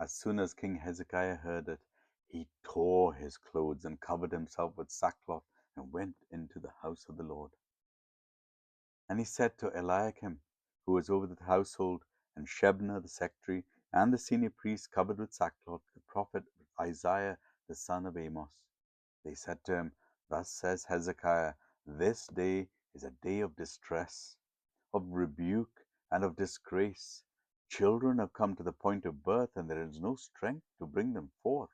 As soon as King Hezekiah heard it, he tore his clothes and covered himself with sackcloth and went into the house of the Lord. And he said to Eliakim, who was over the household, and Shebna the secretary, and the senior priest covered with sackcloth, the prophet Isaiah the son of Amos. They said to him, Thus says Hezekiah, this day is a day of distress, of rebuke, and of disgrace. Children have come to the point of birth, and there is no strength to bring them forth.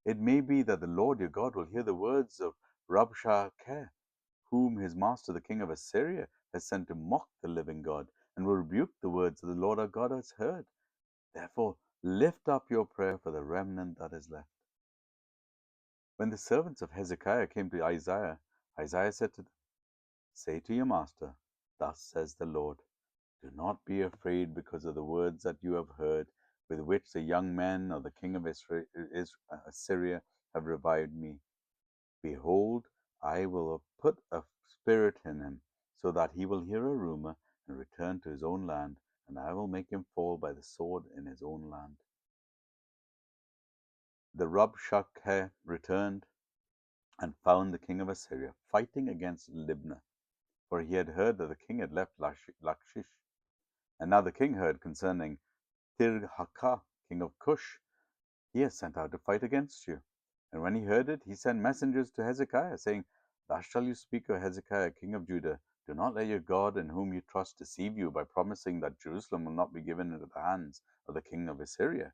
It may be that the Lord your God will hear the words of Rabshakeh, whom his master the king of Assyria has sent to mock the living God, and will rebuke the words that the Lord our God has heard. Therefore, lift up your prayer for the remnant that is left. When the servants of Hezekiah came to Isaiah, Isaiah said to them, Say to your master, Thus says the Lord, do not be afraid because of the words that you have heard, with which the young men of the king of Assyria have revived me. Behold, I will put a spirit in him, so that he will hear a rumor and return to his own land, and I will make him fall by the sword in his own land. The Rabshakeh returned and found the king of Assyria fighting against Libnah, for he had heard that the king had left Lachish. And now the king heard concerning Tirhakah, king of Cush, he has sent out to fight against you. And when he heard it, he sent messengers to Hezekiah, saying, Thus shall you speak of Hezekiah, king of Judah. Do not let your God in whom you trust deceive you by promising that Jerusalem will not be given into the hands of the king of Assyria.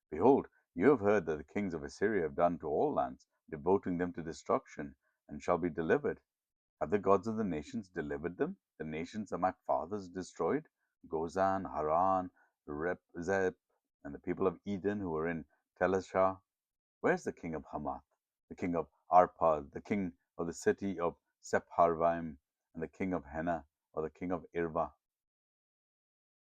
Behold, you have heard that the kings of Assyria have done to all lands, devoting them to destruction, and shall be delivered. Have the gods of the nations delivered them, the nations that my fathers destroyed? Gozan, Haran, Zeb, and the people of Eden who were in Telashah? Where's the king of Hamath, the king of Arpad, the king of the city of Sepharvaim, and the king of Hena, or the king of Irva?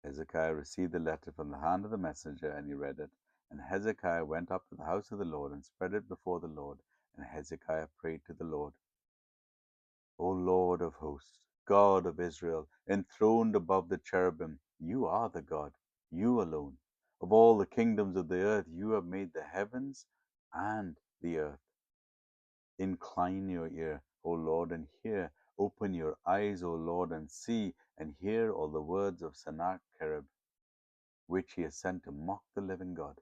Hezekiah received the letter from the hand of the messenger, and he read it. And Hezekiah went up to the house of the Lord and spread it before the Lord. And Hezekiah prayed to the Lord, O Lord of hosts, God of Israel, enthroned above the cherubim, you are the God, you alone. Of all the kingdoms of the earth, you have made the heavens and the earth. Incline your ear, O Lord, and hear. Open your eyes, O Lord, and see, and hear all the words of Sennacherib, which he has sent to mock the living God.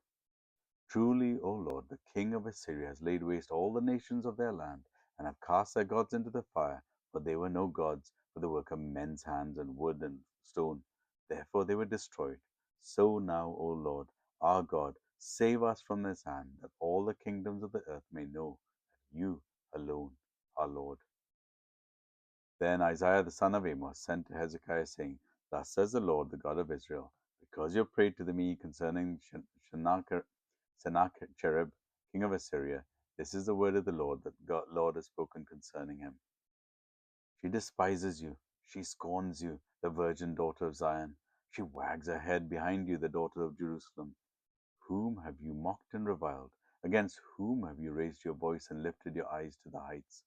Truly, O Lord, the king of Assyria has laid waste all the nations of their land, and have cast their gods into the fire, for they were no gods, but the work of men's hands, and wood and stone. Therefore they were destroyed. So now, O Lord, our God, save us from this hand, that all the kingdoms of the earth may know that you alone are Lord. Then Isaiah the son of Amos sent to Hezekiah, saying, Thus says the Lord, the God of Israel, because you have prayed to me concerning Sennacherib, king of Assyria, this is the word of the Lord that God, Lord has spoken concerning him. She despises you, she scorns you, the virgin daughter of Zion. She wags her head behind you, the daughter of Jerusalem. Whom have you mocked and reviled? Against whom have you raised your voice and lifted your eyes to the heights?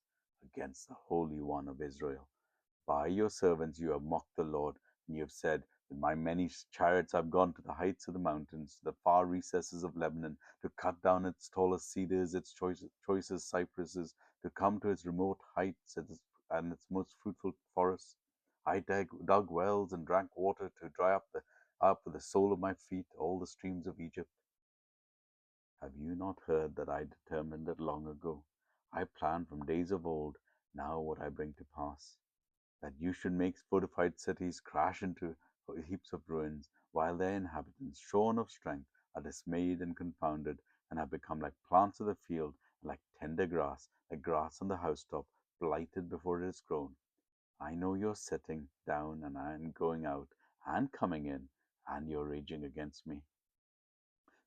Against the Holy One of Israel. By your servants you have mocked the Lord, and you have said, With my many chariots I have gone to the heights of the mountains, to the far recesses of Lebanon, to cut down its tallest cedars, its choicest cypresses, to come to its remote heights and its most fruitful forests. I dug wells and drank water to dry up with the sole of my feet all the streams of Egypt. Have you not heard that I determined it long ago? I planned from days of old, now what I bring to pass, that you should make fortified cities crash into heaps of ruins, while their inhabitants, shorn of strength, are dismayed and confounded, and have become like plants of the field, like tender grass, like grass on the housetop, blighted before it is grown. I know you're sitting down, and I am going out and coming in, and you're raging against me.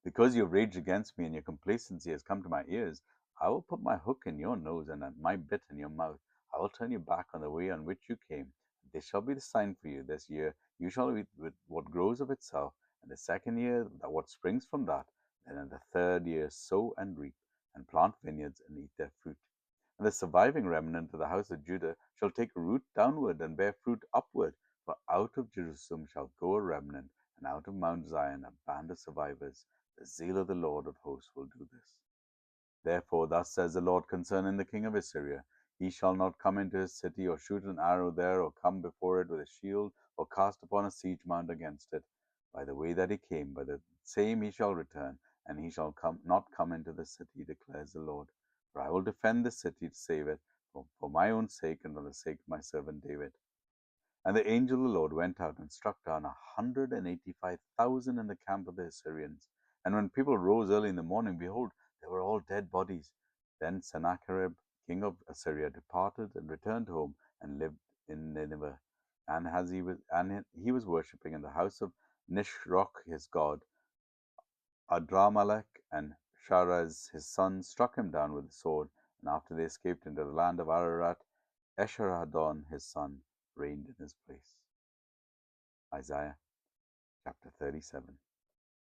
Because you have raged against me and your complacency has come to my ears, I will put my hook in your nose and my bit in your mouth. I will turn you back on the way on which you came. This shall be the sign for you. This year you shall eat with what grows of itself, and the second year what springs from that. Then in the third year sow and reap, and plant vineyards and eat their fruit. And the surviving remnant of the house of Judah shall take root downward and bear fruit upward. For out of Jerusalem shall go a remnant, and out of Mount Zion a band of survivors. The zeal of the Lord of hosts will do this. Therefore, thus says the Lord concerning the king of Assyria: He shall not come into his city, or shoot an arrow there, or come before it with a shield, or cast upon a siege mount against it. By the way that he came, by the same he shall return, and he shall not come into the city, declares the Lord. For I will defend the city to save it, for my own sake and for the sake of my servant David. And the angel of the Lord went out and struck down 185,000 in the camp of the Assyrians. And when people rose early in the morning, behold, they were all dead bodies. Then Sennacherib, king of Assyria, departed and returned home and lived in Nineveh. And he was worshipping in the house of Nisroch his god. Adramelech and Sharaz his son struck him down with the sword, and after they escaped into the land of Ararat, Esarhaddon his son reigned in his place. Isaiah chapter 37.